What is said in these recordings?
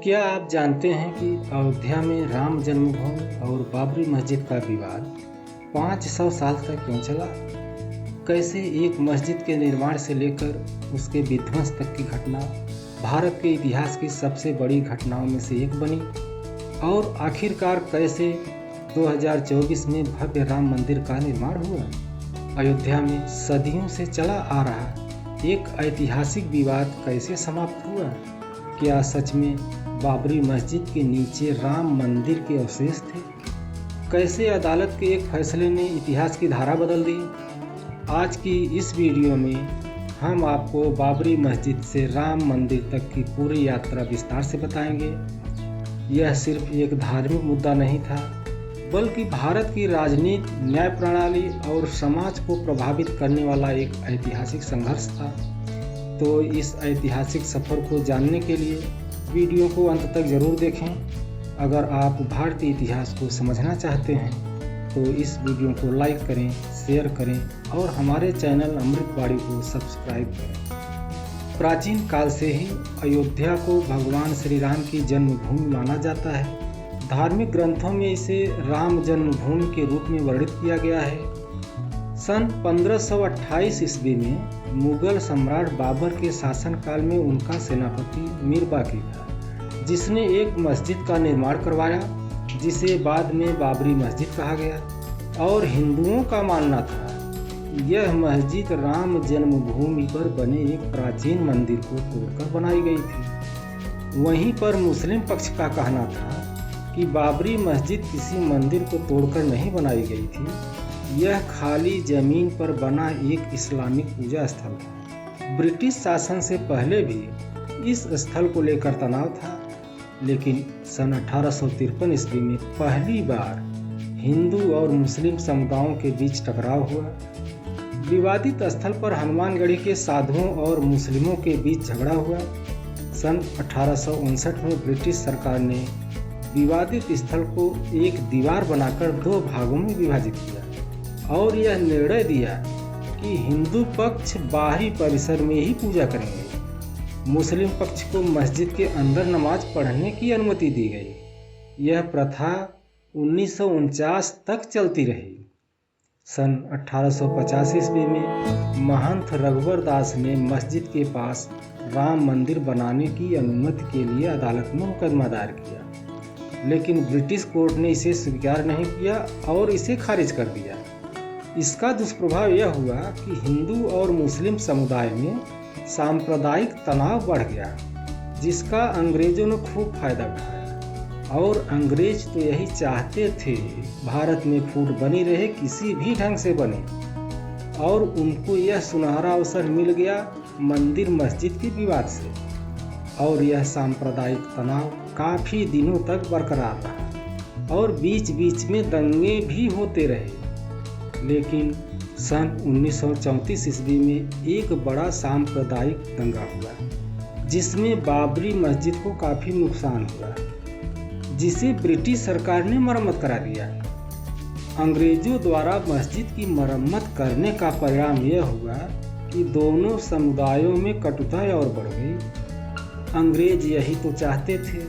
क्या आप जानते हैं कि अयोध्या में राम जन्मभूमि और बाबरी मस्जिद का विवाद 500 साल तक क्यों चला? कैसे एक मस्जिद के निर्माण से लेकर उसके विध्वंस तक की घटना भारत के इतिहास की सबसे बड़ी घटनाओं में से एक बनी और आखिरकार कैसे 2024 में भव्य राम मंदिर का निर्माण हुआ? अयोध्या में सदियों से चला आ रहा एक ऐतिहासिक विवाद कैसे समाप्त हुआ? क्या सच में बाबरी मस्जिद के नीचे राम मंदिर के अवशेष थे? कैसे अदालत के एक फैसले ने इतिहास की धारा बदल दी? आज की इस वीडियो में हम आपको बाबरी मस्जिद से राम मंदिर तक की पूरी यात्रा विस्तार से बताएंगे। यह सिर्फ एक धार्मिक मुद्दा नहीं था, बल्कि भारत की राजनीति, न्याय प्रणाली और समाज को प्रभावित करने वाला एक ऐतिहासिक संघर्ष था। तो इस ऐतिहासिक सफ़र को जानने के लिए वीडियो को अंत तक ज़रूर देखें। अगर आप भारतीय इतिहास को समझना चाहते हैं तो इस वीडियो को लाइक करें, शेयर करें और हमारे चैनल अमृतवाणी को सब्सक्राइब करें। प्राचीन काल से ही अयोध्या को भगवान श्री राम की जन्मभूमि माना जाता है। धार्मिक ग्रंथों में इसे राम जन्मभूमि के रूप में वर्णित किया गया है। सन 1528 ईस्वी में मुगल सम्राट बाबर के शासनकाल में उनका सेनापति मीर बाकी था, जिसने एक मस्जिद का निर्माण करवाया, जिसे बाद में बाबरी मस्जिद कहा गया। और हिंदुओं का मानना था यह मस्जिद राम जन्मभूमि पर बने एक प्राचीन मंदिर को तोड़कर बनाई गई थी। वहीं पर मुस्लिम पक्ष का कहना था कि बाबरी मस्जिद किसी मंदिर को तोड़कर नहीं बनाई गई थी, यह खाली जमीन पर बना एक इस्लामिक पूजा स्थल था। ब्रिटिश शासन से पहले भी इस स्थल को लेकर तनाव था, लेकिन सन 1853 ईस्वी में पहली बार हिंदू और मुस्लिम समुदायों के बीच टकराव हुआ। विवादित स्थल पर हनुमानगढ़ी के साधुओं और मुस्लिमों के बीच झगड़ा हुआ। सन 1859 में ब्रिटिश सरकार ने विवादित स्थल को एक दीवार बनाकर 2 भागों में विभाजित किया और यह निर्णय दिया कि हिंदू पक्ष बाहरी परिसर में ही पूजा करेंगे। मुस्लिम पक्ष को मस्जिद के अंदर नमाज पढ़ने की अनुमति दी गई। यह प्रथा 1949 तक चलती रही। सन 1850 ईस्वी में महंत रघुवर दास ने मस्जिद के पास राम मंदिर बनाने की अनुमति के लिए अदालत में मुकदमा दायर किया, लेकिन ब्रिटिश कोर्ट ने इसे स्वीकार नहीं किया और इसे खारिज कर दिया। इसका दुष्प्रभाव यह हुआ कि हिंदू और मुस्लिम समुदाय में सांप्रदायिक तनाव बढ़ गया, जिसका अंग्रेजों ने खूब फायदा उठाया। और अंग्रेज तो यही चाहते थे भारत में फूट बनी रहे, किसी भी ढंग से बने, और उनको यह सुनहरा अवसर मिल गया मंदिर मस्जिद के विवाद से। और यह सांप्रदायिक तनाव काफ़ी दिनों तक बरकरार रहा और बीच बीच में दंगे भी होते रहे। लेकिन सन 1934 ईस्वी में एक बड़ा सांप्रदायिक दंगा हुआ, जिसमें बाबरी मस्जिद को काफ़ी नुकसान हुआ, जिसे ब्रिटिश सरकार ने मरम्मत करा दिया। अंग्रेजों द्वारा मस्जिद की मरम्मत करने का परिणाम यह हुआ कि दोनों समुदायों में कटुता और बढ़ गई। अंग्रेज यही तो चाहते थे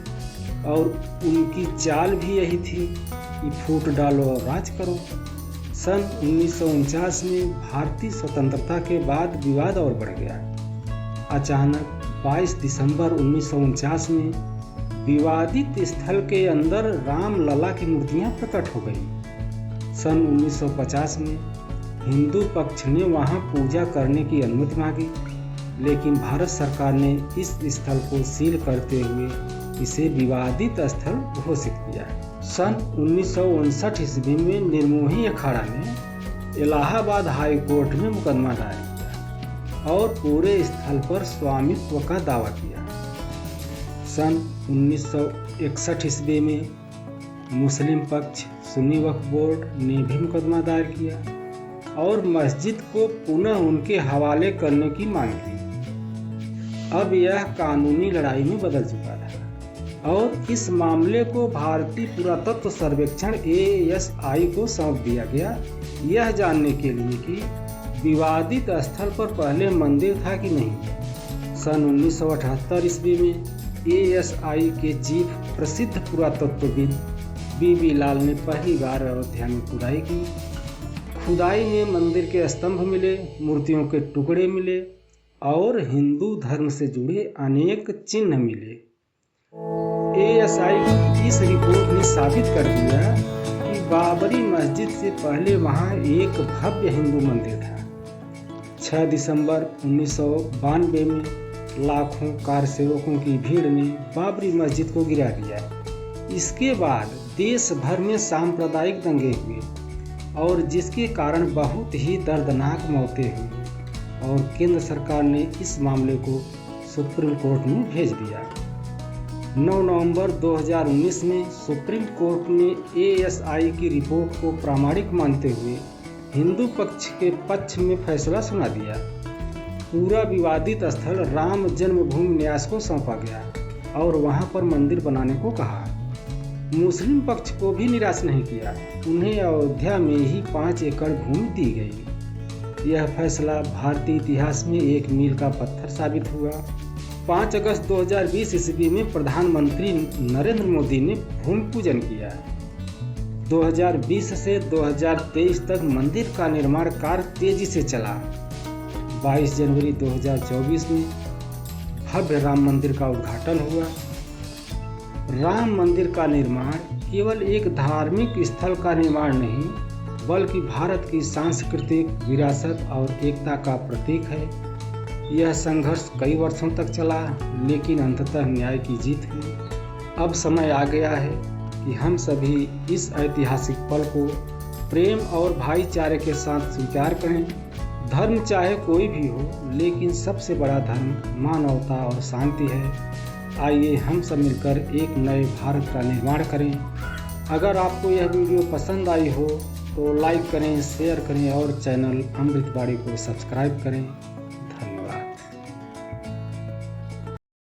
और उनकी चाल भी यही थी कि फूट डालो और राज करो। सन 1949 में भारतीय स्वतंत्रता के बाद विवाद और बढ़ गया। अचानक 22 दिसंबर 1949 में विवादित स्थल के अंदर राम लला की मूर्तियां प्रकट हो गई। सन 1950 में हिंदू पक्ष ने वहां पूजा करने की अनुमति मांगी, लेकिन भारत सरकार ने इस स्थल को सील करते हुए इसे विवादित स्थल घोषित किया। सन 1959 ईस्वी में निर्मोही अखाड़ा ने इलाहाबाद हाई कोर्ट में मुकदमा दायर किया और पूरे स्थल पर स्वामित्व का दावा किया। सन 1961 ईस्वी में मुस्लिम पक्ष सुन्नी वक्फ बोर्ड ने भी मुकदमा दायर किया और मस्जिद को पुनः उनके हवाले करने की मांग की। अब यह कानूनी लड़ाई में बदल चुका था और इस मामले को भारतीय पुरातत्व सर्वेक्षण ASI को सौंप दिया गया, यह जानने के लिए कि विवादित स्थल पर पहले मंदिर था कि नहीं। सन 1978 ईस्वी में ASI के चीफ प्रसिद्ध पुरातत्वविद BB लाल ने पहली बार अयोध्या में खुदाई की। खुदाई में मंदिर के स्तंभ मिले, मूर्तियों के टुकड़े मिले और हिंदू धर्म से जुड़े अनेक चिन्ह मिले। ASI की इस रिपोर्ट ने साबित कर दिया कि बाबरी मस्जिद से पहले वहां एक भव्य हिंदू मंदिर था। 6 दिसंबर 1992 में लाखों कारसेवकों की भीड़ ने बाबरी मस्जिद को गिरा दिया। इसके बाद देश भर में सांप्रदायिक दंगे हुए और जिसके कारण बहुत ही दर्दनाक मौतें हुई और केंद्र सरकार ने इस मामले को सुप्रीम कोर्ट में भेज दिया। 9 नवंबर 2019 में सुप्रीम कोर्ट ने ASI की रिपोर्ट को प्रामाणिक मानते हुए हिंदू पक्ष के पक्ष में फैसला सुना दिया। पूरा विवादित स्थल राम जन्मभूमि न्यास को सौंपा गया और वहां पर मंदिर बनाने को कहा। मुस्लिम पक्ष को भी निराश नहीं किया, उन्हें अयोध्या में ही 5 एकड़ भूमि दी गई। यह फैसला भारतीय इतिहास में एक मील का पत्थर साबित हुआ। 5 अगस्त 2020 ईस्वी में प्रधानमंत्री नरेंद्र मोदी ने भूमि पूजन किया। 2020 से 2023 तक मंदिर का निर्माण कार्य तेजी से चला। 22 जनवरी 2024 में भव्य राम मंदिर का उद्घाटन हुआ। राम मंदिर का निर्माण केवल एक धार्मिक स्थल का निर्माण नहीं, बल्कि भारत की सांस्कृतिक विरासत और एकता का प्रतीक है। यह संघर्ष कई वर्षों तक चला, लेकिन अंततः न्याय की जीत हुई। अब समय आ गया है कि हम सभी इस ऐतिहासिक पल को प्रेम और भाईचारे के साथ स्वीकार करें। धर्म चाहे कोई भी हो, लेकिन सबसे बड़ा धर्म मानवता और शांति है। आइए हम सब मिलकर एक नए भारत का निर्माण करें। अगर आपको यह वीडियो पसंद आई हो तो लाइक करें, शेयर करें और चैनल अमृतवाणी को सब्सक्राइब करें।